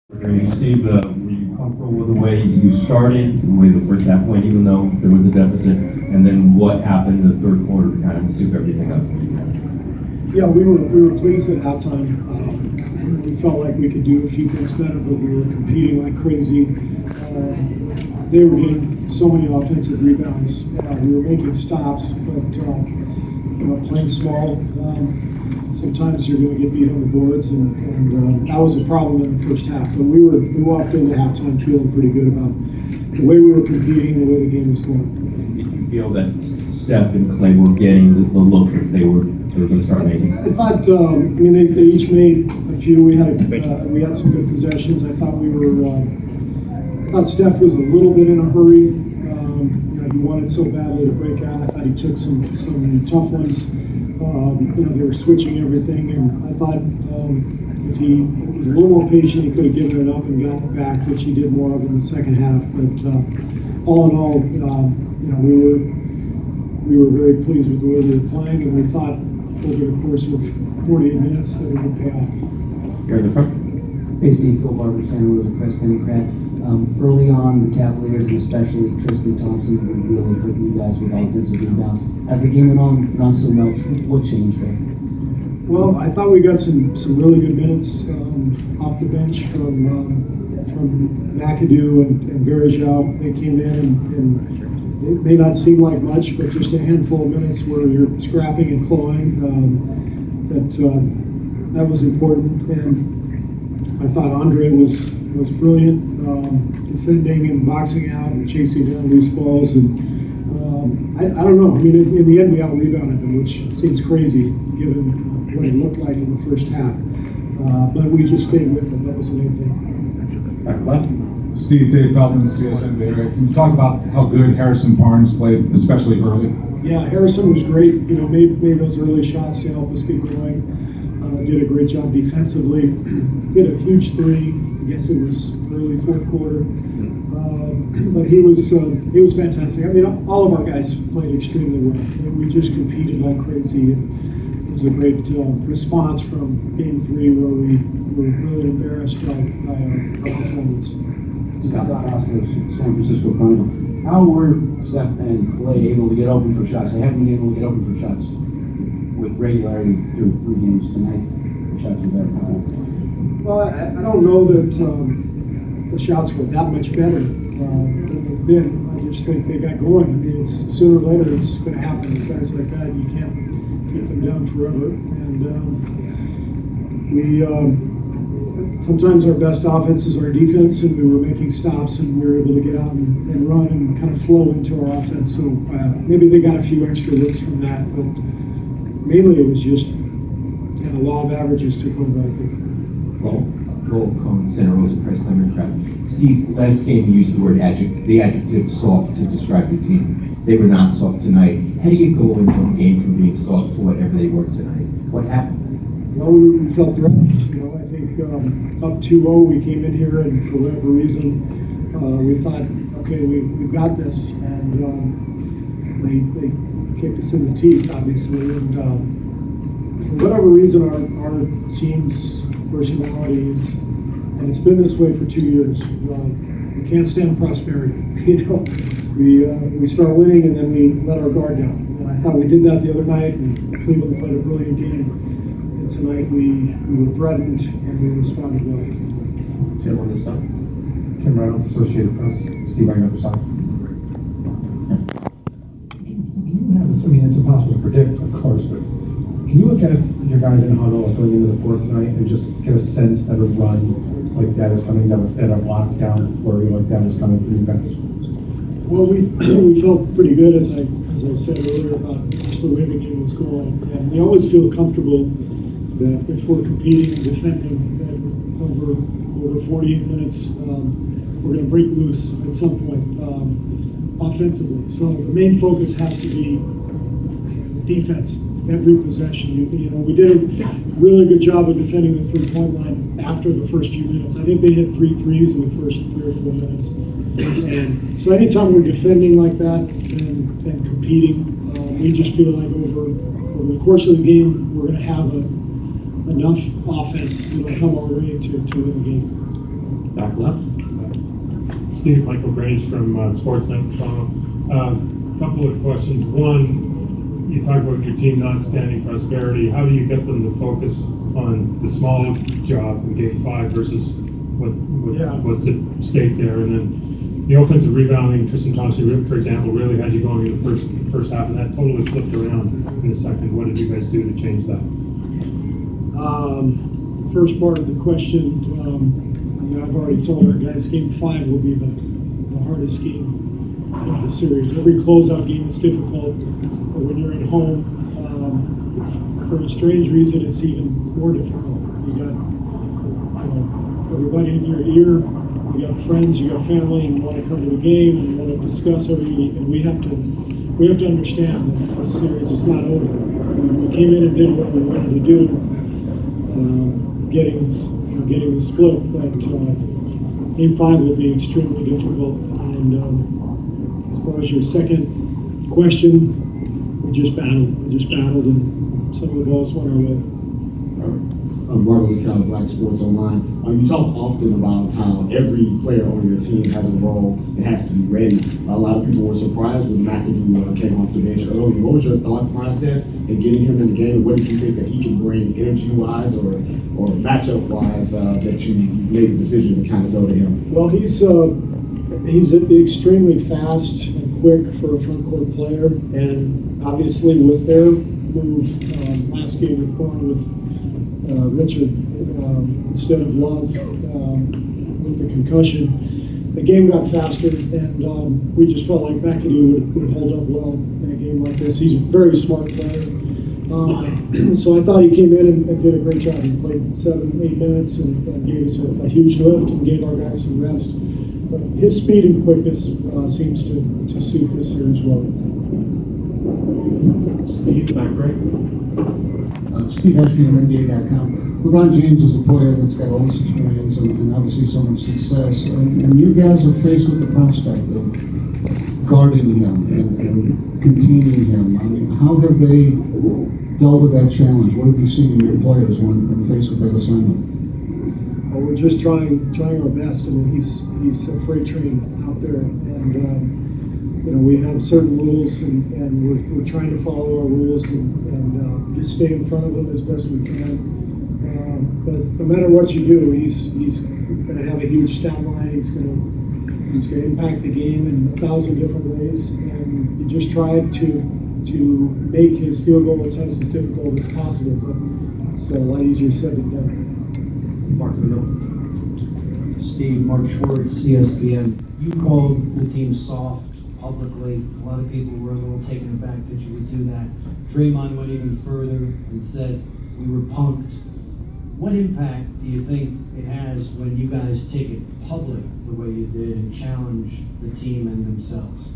Steve, were you comfortable with the way you started, the way the first half went, even though there was a deficit, and then what happened in the third quarter to kind of soup everything up for you? Yeah, we were pleased at halftime. We felt like we could do a few things better, but we were competing like crazy. They were getting so many offensive rebounds. We were making stops, but playing small. Sometimes you're going to get beat on the boards, and that was a problem in the first half. But we walked into halftime feeling pretty good about the way we were competing, the way the game was going. Did you feel that Steph and Clay were getting the looks that they were going to start making? I thought, they each made a few. We had some good possessions. I thought I thought Steph was a little bit in a hurry. He wanted so badly to break out. I thought he took some tough ones. They were switching everything, and I thought if he was a little more patient, he could have given it up and gotten it back, which he did more of in the second half. But all in all, we were very pleased with the way we were playing, and we thought over the course of 48 minutes that it would pay off. You're in the front. Hey Steve, Phil Barber, Santa Rosa Press Democrat. Early on, the Cavaliers and especially Tristan Thompson were really hurting you guys with offensive rebounds. As the game went on, not so much. What changed there? Well, I thought we got some really good minutes off the bench from McAdoo and Varejao. They came in and it may not seem like much, but just a handful of minutes where you're scrapping and clawing. That was important, and I thought Andre was brilliant, defending and boxing out and chasing down loose balls. And I don't know. I mean, in the end, we out-rebounded them, which seems crazy given what it looked like in the first half. But we just stayed with it. That was the main thing. Back left. Steve, Dave Feldman, CSN Bay Area. Can you talk about how good Harrison Barnes played, especially early? Yeah, Harrison was great. Made those early shots to help us get going. Did a great job defensively. Hit a huge three. I guess it was early fourth quarter. But he was fantastic. I mean, all of our guys played extremely well. We just competed like crazy. It was a great response from Game 3, where we were really embarrassed by our performance. Scott Foster's San Francisco Chronicle. How were Steph and Clay able to get open for shots? They haven't been able to get open for shots with regularity through 3 games tonight. The shots were better. Well, I don't know that the shots were that much better than they've been. I just think they got going. I mean, it's sooner or later it's going to happen. With guys like that, you can't keep them down forever. And sometimes our best offense is our defense, and we were making stops, and we were able to get out and run and kind of flow into our offense. So maybe they got a few extra looks from that, but mainly it was just kind of law of averages took over, I think. Roll Cone, Santa Rosa Press Democrat. Steve, last game you used the adjective soft to describe the team. They were not soft tonight. How do you go into a game from being soft to whatever they were tonight? What happened? Well, we felt threatened. I think up 2-0, we came in here, and for whatever reason, we thought, okay, we've got this, and they kicked us in the teeth, obviously, and for whatever reason, our team's personality is, and it's been this way for 2 years. We can't stand prosperity. We start winning and then we let our guard down. And I thought we did that the other night, and Cleveland played a brilliant game. And tonight we were threatened and we responded well. Tim on this side. Tim Reynolds, Associated Press. Steve on the other side. I mean, it's impossible to predict, of course, but can you look at your guys in a huddle going into the fourth night and just get a sense that a run like that is coming, that a lockdown flurry like that is coming from you guys? Well, we felt pretty good, as I said earlier, about just the way the game was going. And we always feel comfortable that if we're competing and defending, that over 48 minutes, we're going to break loose at some point offensively. So the main focus has to be defense. Every possession, we did a really good job of defending the three-point line after the first few minutes. I think they hit 3 threes in the first 3 or 4 minutes. And so anytime we're defending like that and competing, we just feel like over the course of the game, we're going to have enough offense that'll come our way to win the game. Steve, Michael Grange from Sportsnet Toronto. Couple of questions. One, you talk about your team not standing prosperity. How do you get them to focus on the small job in Game 5 versus what's at stake there? And then the offensive rebounding, Tristan Thompson, for example, really had you going in the first half, and that totally flipped around in the second. What did you guys do to change that? First part of the question, I've already told our guys Game 5 will be the hardest game of the series. Every closeout game is difficult, but when you're at home, for a strange reason, it's even more difficult. You got everybody in your ear, you got friends, you got family, and you want to come to the game and you want to discuss everything. And we have to understand that this series is not over. We came in and did what we wanted to do, getting the split, but Game 5 will be extremely difficult. And as far as your second question, we just battled, and some of the balls went our way. Marvel Littell, Black Sports Online. You talk often about how every player on your team has a role and has to be ready. A lot of people were surprised when McAdoo came off the bench early. What was your thought process in getting him in the game? What did you think that he can bring energy-wise or matchup-wise that you made the decision to kind of go to him? Well, he's extremely fast and quick for a front court player, and obviously with their move last game with going with Richard instead of Love with the concussion, the game got faster, and we just felt like McAdoo would hold up well in a game like this. He's a very smart player. So I thought he came in and did a great job. He played 7-8 minutes and gave us a huge lift and gave our guys some rest. But his speed and quickness seems to suit this series well. Steve, back right. Steve Ashby on NBA.com. LeBron James is a player that's got all this experience and obviously so much success. And you guys are faced with the prospect of guarding him and containing him. I mean, how have they dealt with that challenge? What have you seen in your players when faced with that assignment? Well, we're just trying our best. I mean, he's a freight train out there, and we have certain rules, and we're trying to follow our rules and just stay in front of him as best we can. But no matter what you do, he's going to have a huge stat line. He's going to impact the game in 1,000 different ways, and you just try to make his field goal attempts as difficult as possible. But it's a lot easier said than done. Mark in the middle. Steve, Mark Schwartz, ESPN. You called the team soft publicly. A lot of people were a little taken aback that you would do that. Draymond went even further and said, we were punked. What impact do you think it has when you guys take it public the way you did and challenge the team and themselves?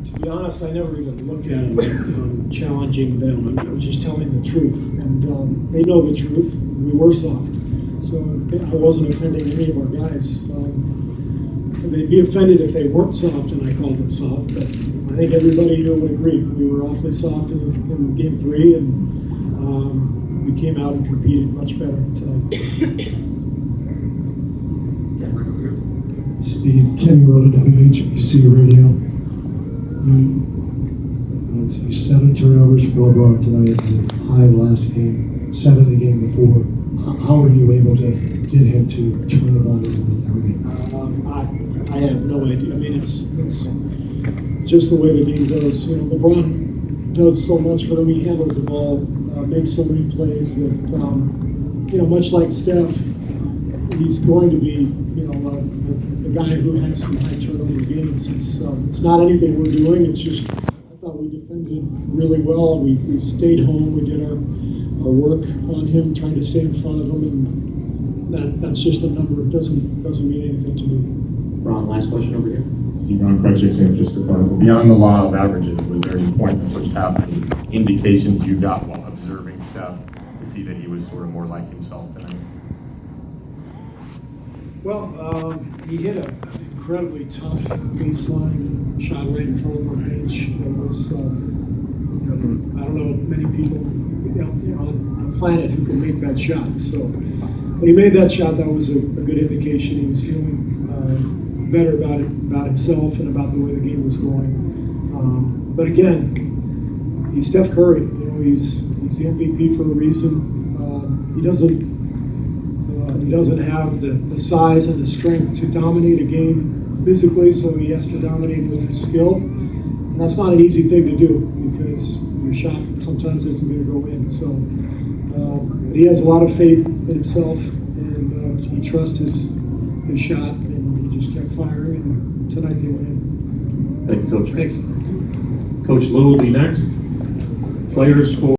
To be honest, I never even looked at it challenging them. I was just telling the truth, and they know the truth. We were soft, so I wasn't offending any of our guys. They'd be offended if they weren't soft and I called them soft, but I think everybody here would agree. We were awfully soft in Game 3, and we came out and competed much better tonight. Steve, Kenny Rhoda, WHBC Radio. You 7 turnovers for LeBron tonight, and high last game, 7 the game before. How are you able to get him to turn it on every game? I have no idea. I mean, it's just the way the game goes. LeBron does so much for them. He handles the ball, makes so many plays that, much like Steph, he's going to be, the guy who has some high turnover games. It's not anything we're doing. It's just I thought we defended really well. We stayed home. We did our work on him, trying to stay in front of him, and that's just a number. It doesn't mean anything to me. Ron, last question over here. Ron Krejcik, San Francisco Chronicle. Beyond the law of averages, was there any point in which happened indications you got while observing Steph to see that he was sort of more like himself tonight? Well, he hit an incredibly tough baseline shot right in front of our bench. It was, I don't know many people on the planet who can make that shot. So when he made that shot, that was a good indication he was feeling better about himself and about the way the game was going. But again, he's Steph Curry. You know, he's the MVP for a reason. He doesn't have the size and the strength to dominate a game physically, so he has to dominate with his skill. And that's not an easy thing to do because your shot sometimes isn't going to go in. So he has a lot of faith in himself, and he trusts his shot, and he just kept firing, and tonight they went in. Thank you, Coach. Thanks. Coach Lou will be next. Players for